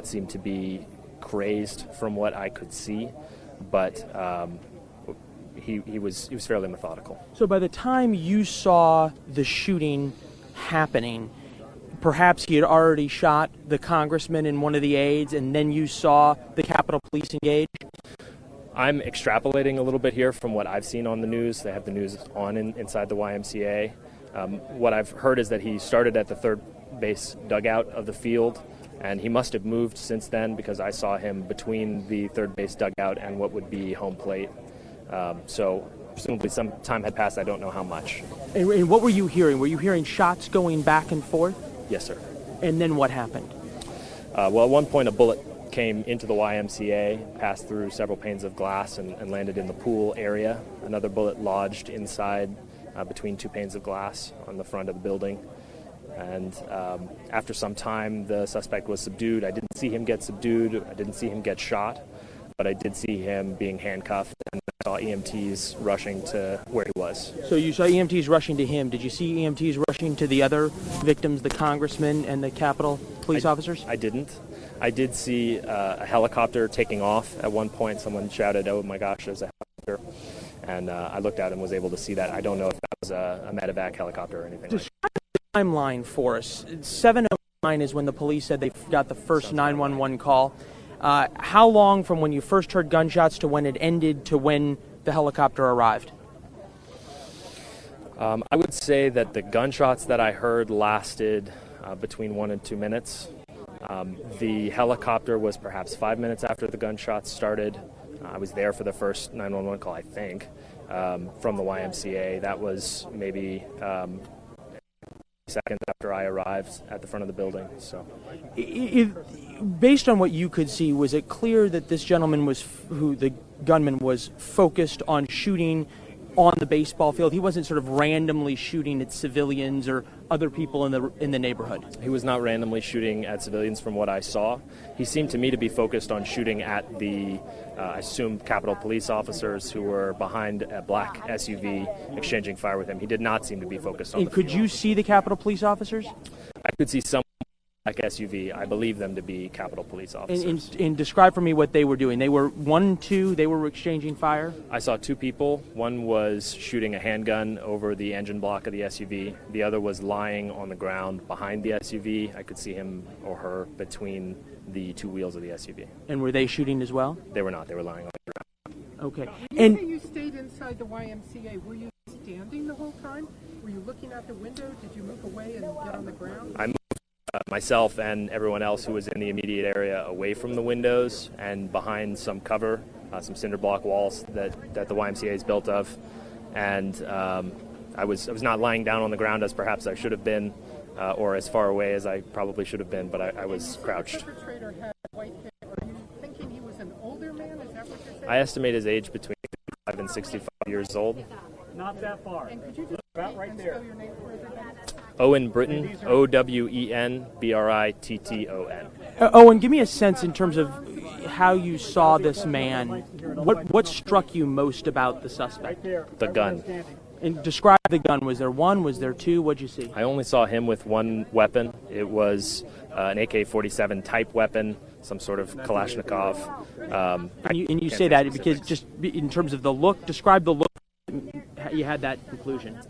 seem to be crazed from what I could see, but he was fairly methodical. So by the time you saw the shooting happening, perhaps he had already shot the congressman and one of the aides, and then you saw the Capitol Police engage? I'm extrapolating a little bit here from what I've seen on the news. They have the news on inside the YMCA. What I've heard is that he started at the third base dugout of the field, and he must have moved since then because I saw him between the third base dugout and what would be home plate. So presumably some time had passed. I don't know how much. And what were you hearing? Were you hearing shots going back and forth? Yes, sir. And then what happened? Well, at one point a bullet came into the YMCA, passed through several panes of glass and landed in the pool area. Another bullet lodged inside between two panes of glass on the front of the building. And after some time, the suspect was subdued. I didn't see him get subdued. I didn't see him get shot, but I did see him being handcuffed, and I saw EMTs rushing to where he was. So you saw EMTs rushing to him. Did you see EMTs rushing to the other victims, the congressman and the Capitol Police officers? I didn't. I did see a helicopter taking off at one point. Someone shouted, "Oh my gosh, there's a helicopter." And I looked out and was able to see that. I don't know if that was a medevac helicopter or anything like that. Describe the timeline for us. 7:09 is when the police said they got the first 911 call. How long from when you first heard gunshots to when it ended to when the helicopter arrived? I would say that the gunshots that I heard lasted between 1 and 2 minutes. The helicopter was perhaps 5 minutes after the gunshots started. I was there for the first 911 call, I think, from the YMCA. That was maybe seconds after I arrived at the front of the building. So, based on what you could see, was it clear that this gentleman who the gunman was focused on shooting on the baseball field? He wasn't sort of randomly shooting at civilians or other people in the neighborhood. He was not randomly shooting at civilians from what I saw. He seemed to me to be focused on shooting at the, I assume, Capitol Police officers who were behind a black SUV exchanging fire with him. He did not seem to be focused on And could you see the Capitol Police officers? I could see some black SUV. I believe them to be Capitol Police officers. And describe for me what they were doing. They were they were exchanging fire? I saw two people. One was shooting a handgun over the engine block of the SUV. The other was lying on the ground behind the SUV. I could see him or her between the two wheels of the SUV. And were they shooting as well? They were not. They were lying on the ground. Okay. And you stayed inside the YMCA. Were you standing the whole time? Were you looking out the window? Did you move away and get on the ground? I moved myself and everyone else who was in the immediate area away from the windows and behind some cover, some cinder block walls that the YMCA is built of. And I was not lying down on the ground as perhaps I should have been, or as far away as I probably should have been, but I was crouched. The perpetrator had white hair. Are you thinking he was an older man? Is that what you're saying? I estimate his age between 55 and 65 years old. Not that far. And could you just about right there. spell your name for everybody? Owen Britton, OwenBritton. Owen, give me a sense in terms of how you saw this man. What struck you most about the suspect? The gun. And describe the gun. Was there one? Was there two? What'd you see? I only saw him with one weapon. It was an AK-47 type weapon, some sort of Kalashnikov. And you say that because just in terms of the look, describe the look. You had that conclusion.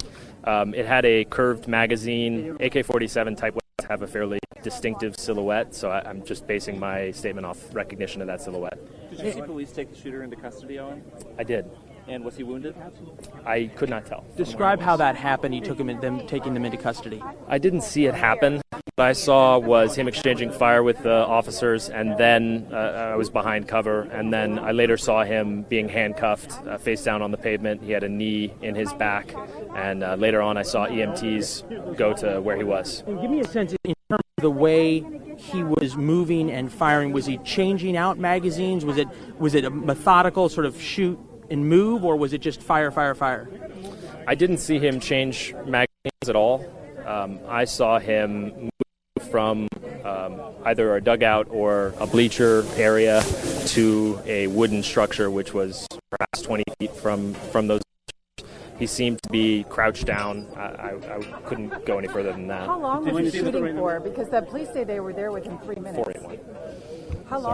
It had a curved magazine. AK-47 type weapons have a fairly distinctive silhouette, so I'm just basing my statement off recognition of that silhouette. Did you see police take the shooter into custody, Owen? I did. And was he wounded? I could not tell. Describe how that happened. He took taking them into custody. I didn't see it happen. What I saw was him exchanging fire with the officers, and then I was behind cover, and then I later saw him being handcuffed face down on the pavement. He had a knee in his back, and later on I saw EMTs go to where he was. And give me a sense in terms of the way he was moving and firing. Was he changing out magazines? Was it a methodical sort of shoot and move, or was it just fire, fire, fire? I didn't see him change magazines at all. I saw him move from either a dugout or a bleacher area to a wooden structure, which was perhaps 20 feet from those. He seemed to be crouched down. I couldn't go any further than that. How long was he shooting for? Because the police say they were there within 3 minutes. 41. How long